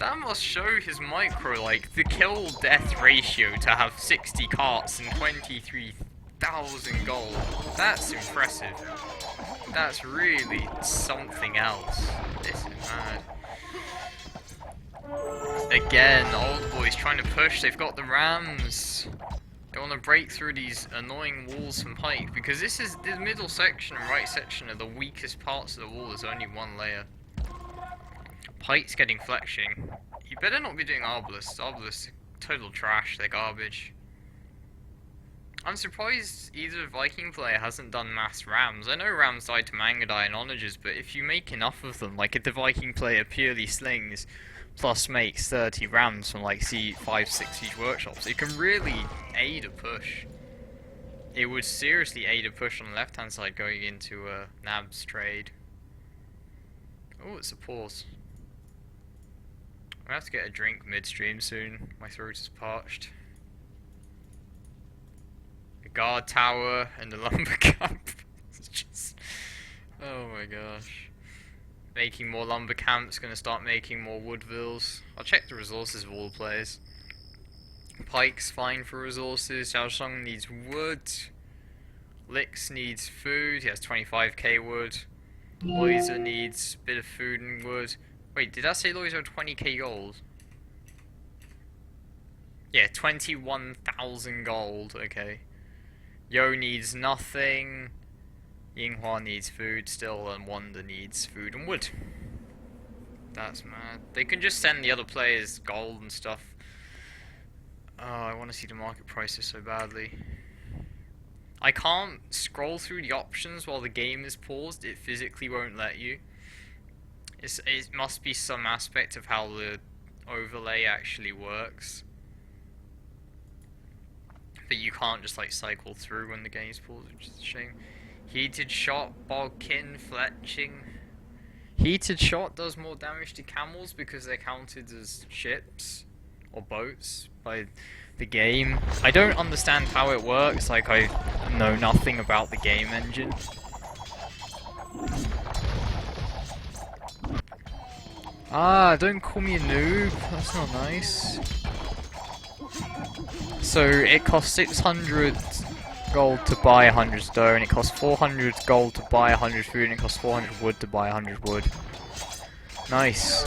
That must show his micro, like, the kill-death ratio to have 60 carts and 23,000 gold. That's impressive. That's really something else. This is mad. Again, old boys trying to push. They've got the rams. They want to break through these annoying walls from Pike, because this is the middle section and right section are the weakest parts of the wall. There's only one layer. Pike's getting fletching. You better not be doing Arbalists. Arbalists are total trash. They're garbage. I'm surprised either Viking player hasn't done mass rams. I know rams died to Mangadai and onagers, but if you make enough of them, like if the Viking player purely slings plus makes 30 rams from like 5-6 siege workshops, it can really aid a push. It would seriously aid a push on the left hand side going into a NaBs trade. Oh, it's a pause. I have to get a drink midstream soon. My throat is parched. A guard tower and a lumber camp. It's just... oh my gosh. Making more lumber camps, gonna start making more woodvilles. I'll check the resources of all the players. Pike's fine for resources. Xiaoshang needs wood. Lix needs food. He has 25k wood. Loiser needs a bit of food and wood. Wait, did I say Loiser had 20k gold? Yeah, 21,000 gold, okay. Yo needs nothing. Yinghua needs food still, and Wanda needs food and wood. That's mad. They can just send the other players gold and stuff. Oh, I want to see the market prices so badly. I can't scroll through the options while the game is paused. It physically won't let you. It must be some aspect of how the overlay actually works. But you can't just like cycle through when the game's paused, which is a shame. Heated shot, bogkin, fletching. Heated shot does more damage to camels because they're counted as ships or boats by the game. I don't understand how it works, like I know nothing about the game engine. Ah, don't call me a noob, that's not nice. So it costs 600 gold to buy 100 stone, it costs 400 gold to buy 100 food, and it costs 400 wood to buy 100 wood. Nice.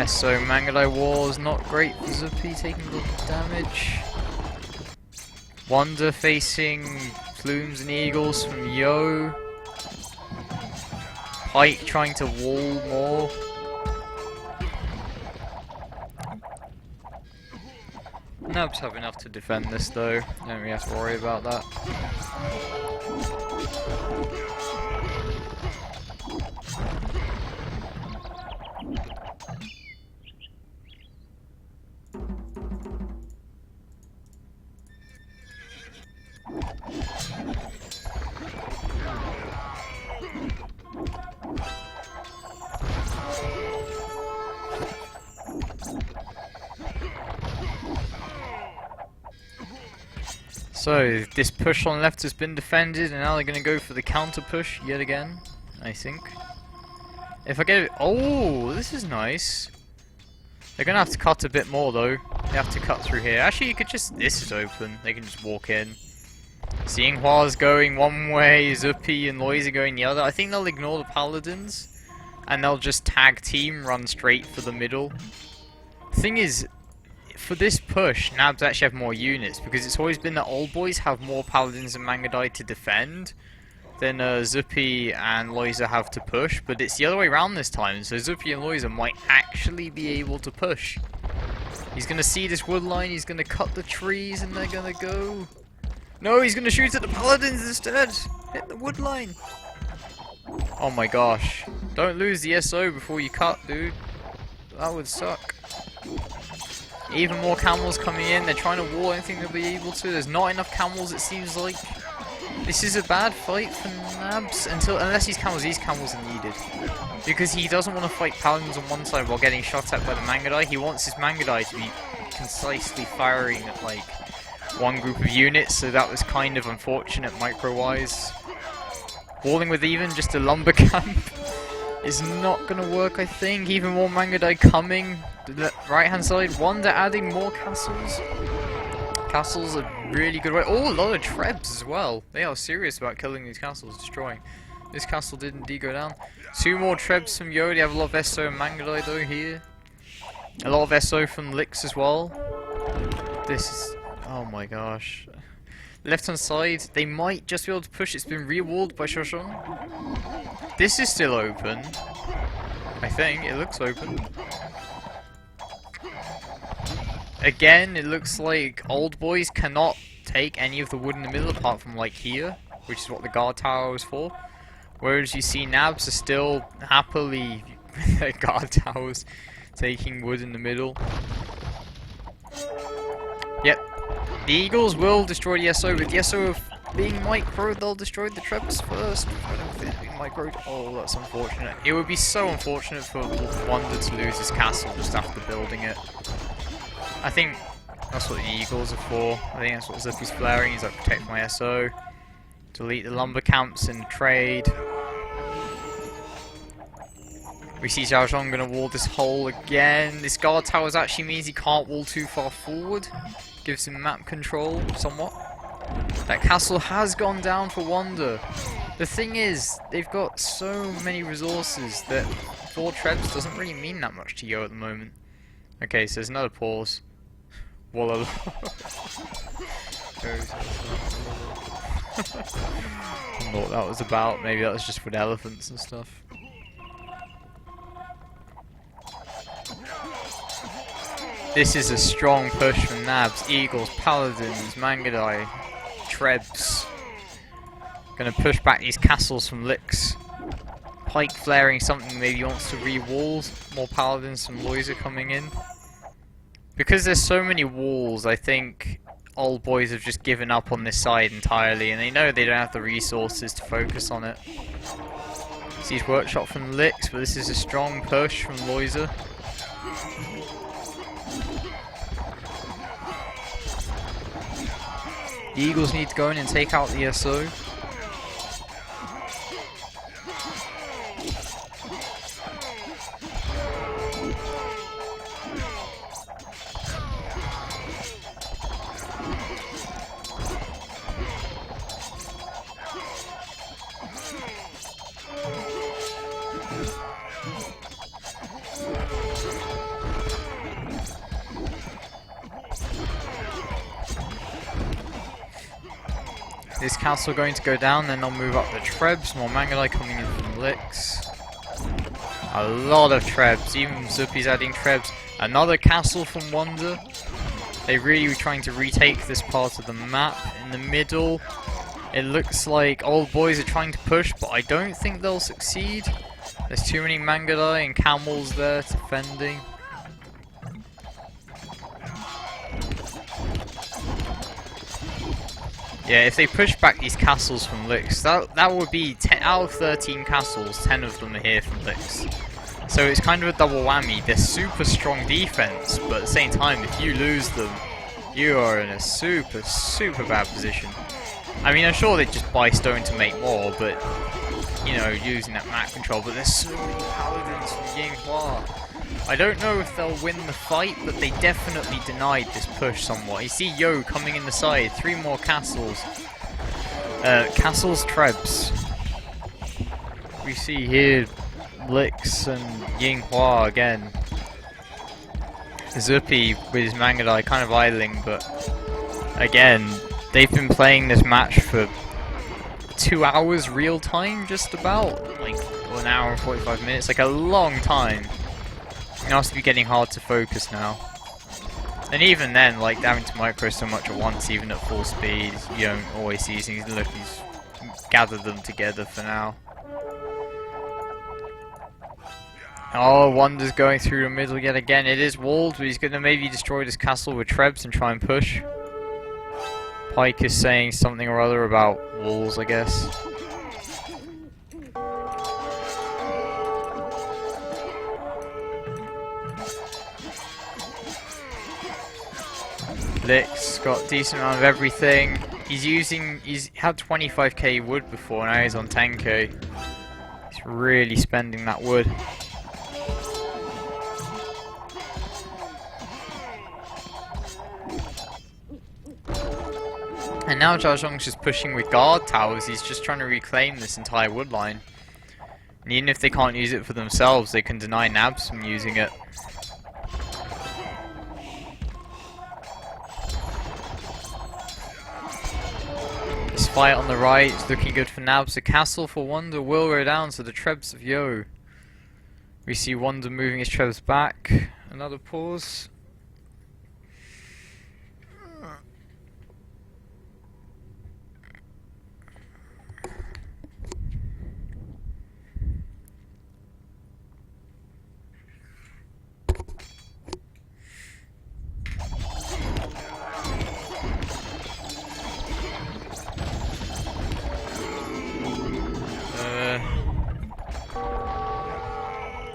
So Mangadai Wars not great for Zuppy, taking a lot of damage. Wanda facing Plumes and Eagles from Yo. Pike trying to wall more. NaBs have enough to defend this though, don't really have to worry about that. So, this push on left has been defended, and now they're going to go for the counter push yet again, I think. If I get it... oh, this is nice. They're going to have to cut a bit more, though. They have to cut through here. Actually, you could just... this is open. They can just walk in. Seeing Hua's going one way, Zuppy and Lois are going the other. I think they'll ignore the paladins, and they'll just tag team, run straight for the middle. Thing is... for this push, NaBs actually have more units, because it's always been that old boys have more paladins and Mangadai to defend than Zuppy and Loiser have to push, but it's the other way around this time, so Zuppy and Loiser might actually be able to push. He's going to see this wood line, he's going to cut the trees, and they're going to go... no, he's going to shoot at the paladins instead! Hit the wood line! Oh my gosh. Don't lose the SO before you cut, dude. That would suck. Even more camels coming in, they're trying to wall anything they'll be able to. There's not enough camels, it seems like. This is a bad fight for NaBs, unless these camels are needed. Because he doesn't want to fight paladins on one side while getting shot at by the Mangadai. He wants his Mangadai to be concisely firing at like one group of units, so that was kind of unfortunate micro-wise. Walling with even just a lumber camp is not gonna work, I think. Even more Mangadai coming. The right hand side, Wanda adding more castles. Castles are really good way. Oh, a lot of trebs as well. They are serious about killing these castles, destroying. This castle did indeed go down. 2 more trebs from Yo. They have a lot of SO and Mangadai though here. A lot of SO from Lix as well. This is... oh my gosh. Left hand side, they might just be able to push. It's been re-walled by Shoshon. This is still open. I think it looks open. Again, it looks like old boys cannot take any of the wood in the middle apart from like here, which is what the guard tower is for. Whereas you see NaBs are still happily their guard towers taking wood in the middle. Yep. The Eagles will destroy the SO, with the SO being micro, they'll destroy the trebs first. I don't think they'll be micro. Oh, that's unfortunate. It would be so unfortunate for Wanda to lose his castle just after building it. I think that's what the Eagles are for. I think that's what Zippy's flaring. He's like, protect my SO. Delete the lumber camps in trade. We see Zhao Zhong gonna wall this hole again. This guard tower actually means he can't wall too far forward. Gives him map control somewhat. That castle has gone down for Wanda. The thing is, they've got so many resources that 4 trebs doesn't really mean that much to Yo at the moment. Okay, so there's another pause. Walla. What that was about. Maybe that was just with elephants and stuff. This is a strong push from NaBs, Eagles, Paladins, Mangadai, Trebs. Gonna push back these castles from Lix. Pike flaring something maybe wants to re-wall. More Paladins from Loiser coming in. Because there's so many walls, I think old boys have just given up on this side entirely, and they know they don't have the resources to focus on it. Sees workshop from Lix, but this is a strong push from Loiser. The Eagles need to go in and take out the SO. This castle going to go down, then they'll move up the trebs. More Mangadai coming in from Lix. A lot of trebs, even Zuppy's adding trebs. Another castle from Wanda. They really were trying to retake this part of the map. In the middle, it looks like old boys are trying to push, but I don't think they'll succeed. There's too many Mangadai and camels there defending. Yeah, if they push back these castles from Lix, that would be 10 out of 13 castles, 10 of them are here from Lix. So it's kind of a double whammy. They're super strong defense, but at the same time, if you lose them, you are in a super, super bad position. I mean, I'm sure they just buy stone to make more, but, you know, using that map control, but there's so many paladins from Yinghua. I don't know if they'll win the fight, but they definitely denied this push somewhat. You see Yo coming in the side, 3 more castles. Castles Trebs. We see here Lix and Yinghua again. Zuppy with his Mangadai kind of idling, but again, they've been playing this match for 2 hours real time, just about. Like 1 hour and 45 minutes, like a long time. It must be getting hard to focus now. And even then, like having to micro so much at once, even at full speed, you don't always see these things. Look, he's gathered them together for now. Oh, Wanda's going through the middle yet again. It is walled, but he's going to maybe destroy this castle with trebs and try and push. Pike is saying something or other about walls, I guess. Lix got a decent amount of everything. He's had 25k wood before, now he's on 10k. He's really spending that wood. And now Zhao Zhong's just pushing with guard towers. He's just trying to reclaim this entire wood line. And even if they can't use it for themselves, they can deny NaBs from using it. This fight on the right is looking good for NaBs. The castle for Wonder will go down to the Trebs of Yo. We see Wonder moving his Trebs back. Another pause.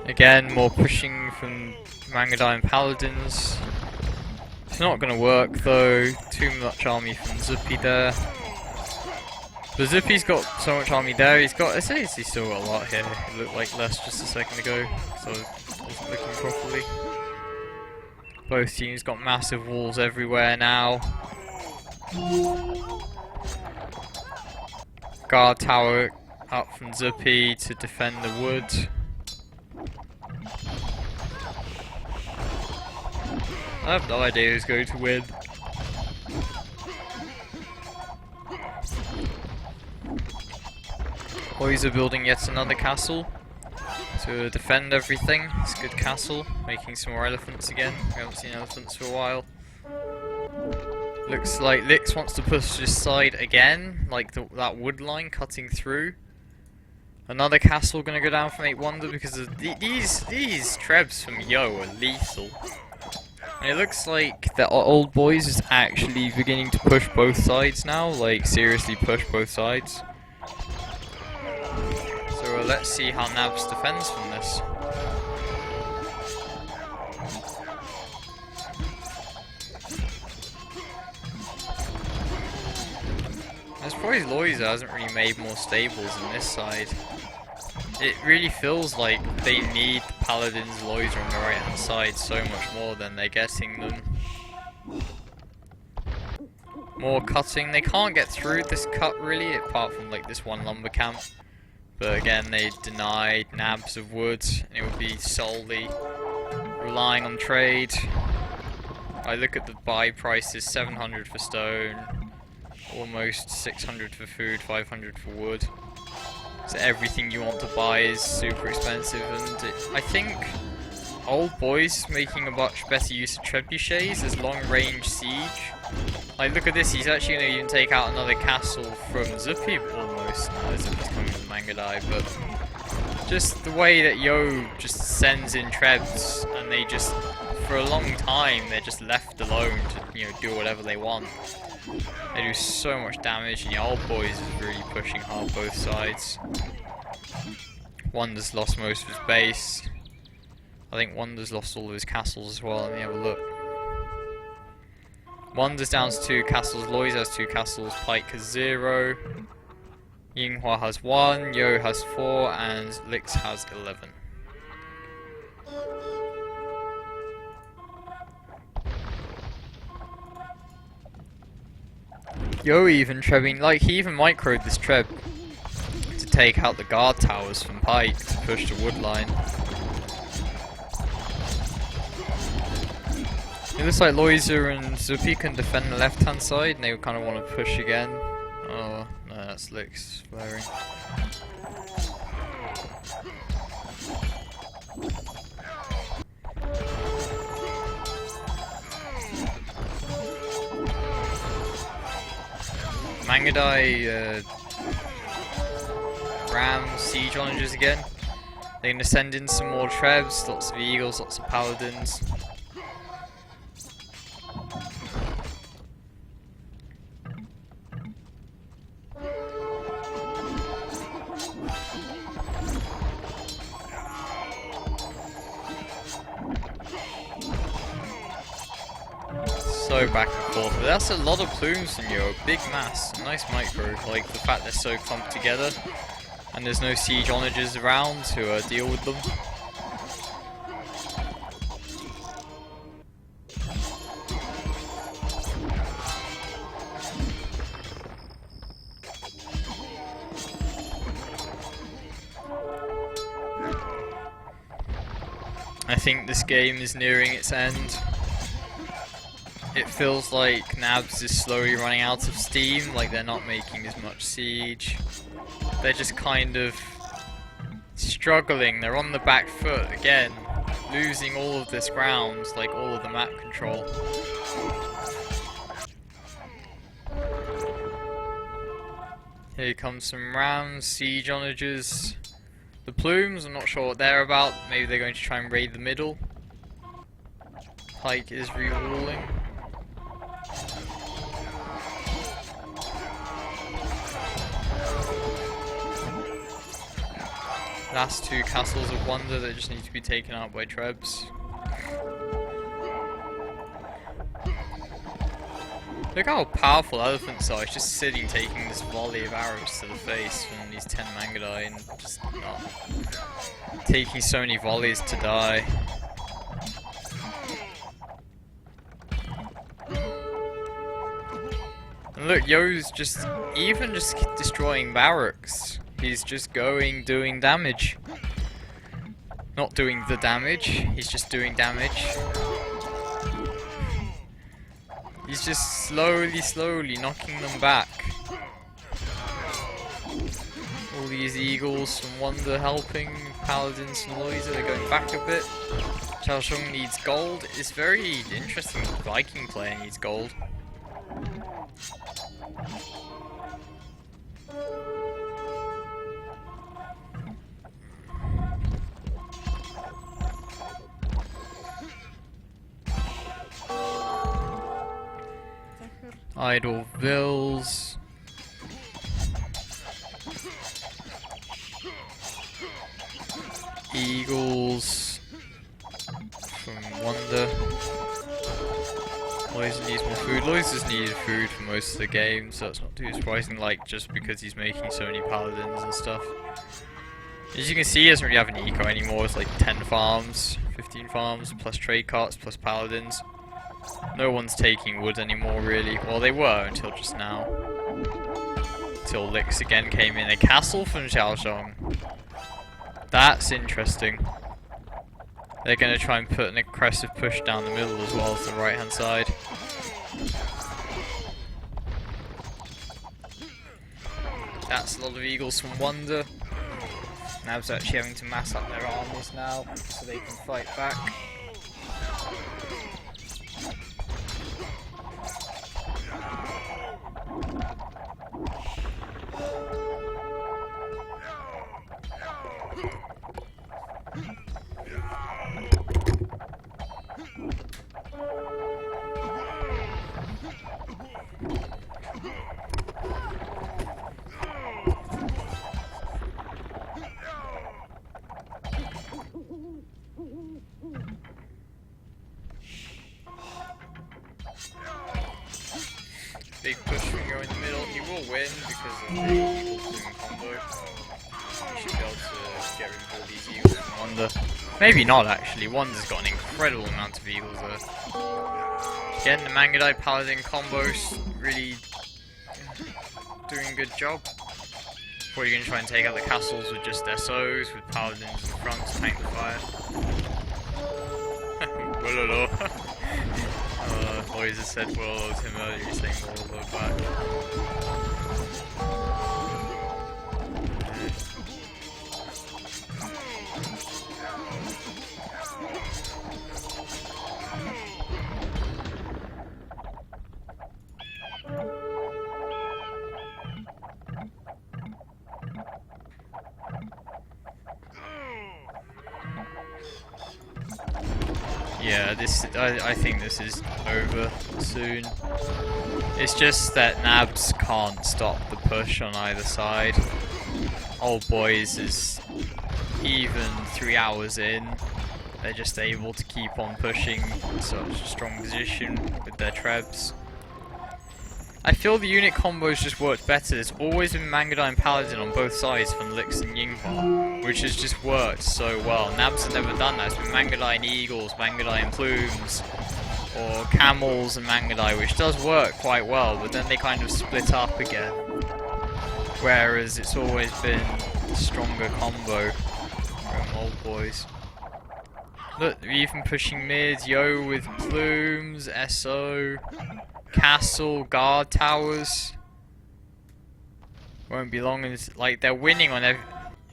Again, more pushing from Mangadai and Paladins. It's not going to work though, too much army from Zuppy there. But Zuppy's got so much army there, he's still got a lot here. It looked like less just a second ago, so it wasn't looking properly. Both teams got massive walls everywhere now. Guard tower up from Zuppy to defend the wood. I have no idea who's going to win. Boys are building yet another castle to defend everything. It's a good castle, making some more elephants again. We haven't seen elephants for a while. Looks like Lix wants to push this side again, like that wood line cutting through. Another castle gonna go down from 8 Wonder because of these Trebs from Yo are lethal. And it looks like the old boys is actually beginning to push both sides now, like seriously push both sides. So let's see how NaBs defends from this. I suppose Loiza hasn't really made more stables on this side. It really feels like they need Paladins, Loiza on the right hand side so much more than they're getting them. More cutting. They can't get through this cut really, apart from like this one lumber camp. But again, they denied NaBs of wood, and it would be solely relying on trade. I look at the buy prices, 700 for stone, almost 600 for food, 500 for wood. So everything you want to buy is super expensive, and I think old boys making a much better use of trebuchets as long range siege. Like look at this, he's actually going to even take out another castle from Zuppy almost. No, Zuppy's coming with Mangadai, but just the way that Yo just sends in trebs, and they just, for a long time, they're just left alone to, you know, do whatever they want. They do so much damage, and the old boys is really pushing hard both sides. Wonder's lost most of his base. I think Wonder's lost all of his castles as well. Let me have a look. Wonder's down to 2 castles, Loiza has 2 castles, Pike has 0, Yinghua has 1, Yo has 4, and Lix has 11. Yo even trebbing, like he even microed this treb to take out the guard towers from Pike to push the wood line. It looks like Loiza and Zuppy can defend the left hand side and they kind of want to push again. Oh, no, that's Lix flaring. Mangadai Ram siege onagers again. They're going to send in some more trebs, lots of eagles, lots of paladins. So go back and forth, but that's a lot of plumes from you, big mass, nice micro, like the fact they're so clumped together, and there's no siege onagers around to deal with them. I think this game is nearing its end. It feels like NaBs is slowly running out of steam, like they're not making as much siege. They're just kind of struggling, they're on the back foot again, losing all of this ground, like all of the map control. Here comes some rams, siege onagers. The plumes, I'm not sure what they're about. Maybe they're going to try and raid the middle. Pike is re-walling. Last two castles of wonder that just need to be taken out by trebs. Look how powerful elephants are. It's just sitting taking this volley of arrows to the face from these 10 Mangudai and just not taking so many volleys to die. And look, Yo's just destroying barracks. He's just doing damage. Not doing the damage, he's just doing damage. He's just slowly knocking them back. All these eagles from Wonder helping, paladins and Loiser, they're going back a bit. Xiaosheng needs gold. It's very interesting that the Viking player needs gold. Idle Vills. Eagles from Wonder. Loiser needs more food. Loiser's needed food for most of the game, so it's not too surprising, like, just because he's making so many paladins and stuff. As you can see, he doesn't really have an eco anymore. It's like 10 farms, 15 farms, plus trade carts, plus paladins. No one's taking wood anymore, really. Well, they were until just now. Until Lix again came in. A castle from Xiaosheng. That's interesting. They're going to try and put an aggressive push down the middle as well as the right hand side. That's a lot of eagles from Wonder. NaBs actually having to mass up their armies now so they can fight back. Big push from Yo in the middle. He will win because of the eagles doing combo. He should be able to get rid of all these eagles from Wonder. Maybe not actually. Wonder's got an incredible amount of eagles there. Getting the Mangudai Paladin combos, really doing a good job. Probably going to try and take out the castles with just SOs, with Paladins in front to tank the fire. Loiser said well to him earlier, he's saying well back. Yeah, I think this is over soon. It's just that NaBs can't stop the push on either side. Old Boys is even 3 hours in, they're just able to keep on pushing in such a strong position with their trebs. I feel the unit combos just worked better. There's always been Mangudai Paladin on both sides from Lix and Yinghua, which has just worked so well. NaBs have never done that. It's been Mangudai and Eagles, Mangudai and Plumes, or Camels and Mangudai, which does work quite well, but then they kind of split up again. Whereas it's always been a stronger combo from old boys. Look, they're even pushing mid, Yo with Plumes, SO, Castle, Guard Towers. Won't be long, and like they're winning on every...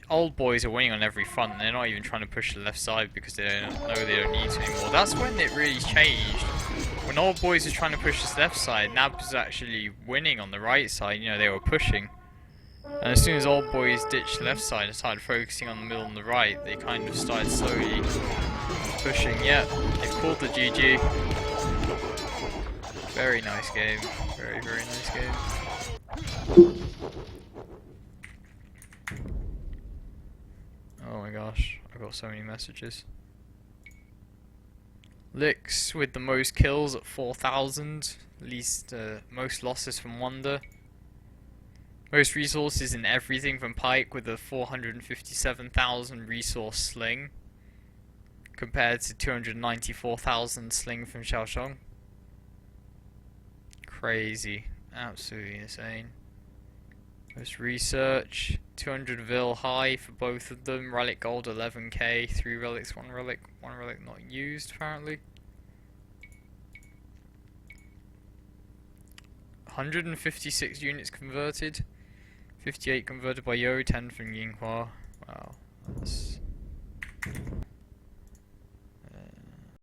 Old boys are winning on every front, and they're not even trying to push the left side because they don't know they don't need to anymore. That's when it really changed. When old boys were trying to push this left side, NaBs was actually winning on the right side, you know, they were pushing. And as soon as old boys ditched the left side and started focusing on the middle and the right, they kind of started slowly pushing. Yeah, they pulled the GG. Very nice game. Very, very nice game. Oh my gosh, I got so many messages. Lix with the most kills at 4,000. Least, most losses from Wonder. Most resources in everything from Pike with a 457,000 resource sling. Compared to 294,000 sling from Xiaoshong. Crazy. Absolutely insane. Most research. 200 vil high for both of them. Relic gold 11k. 3 relics, 1 relic. 1 relic not used apparently. 156 units converted. 58 converted by Yo, 10 from Yinghua. Wow, that's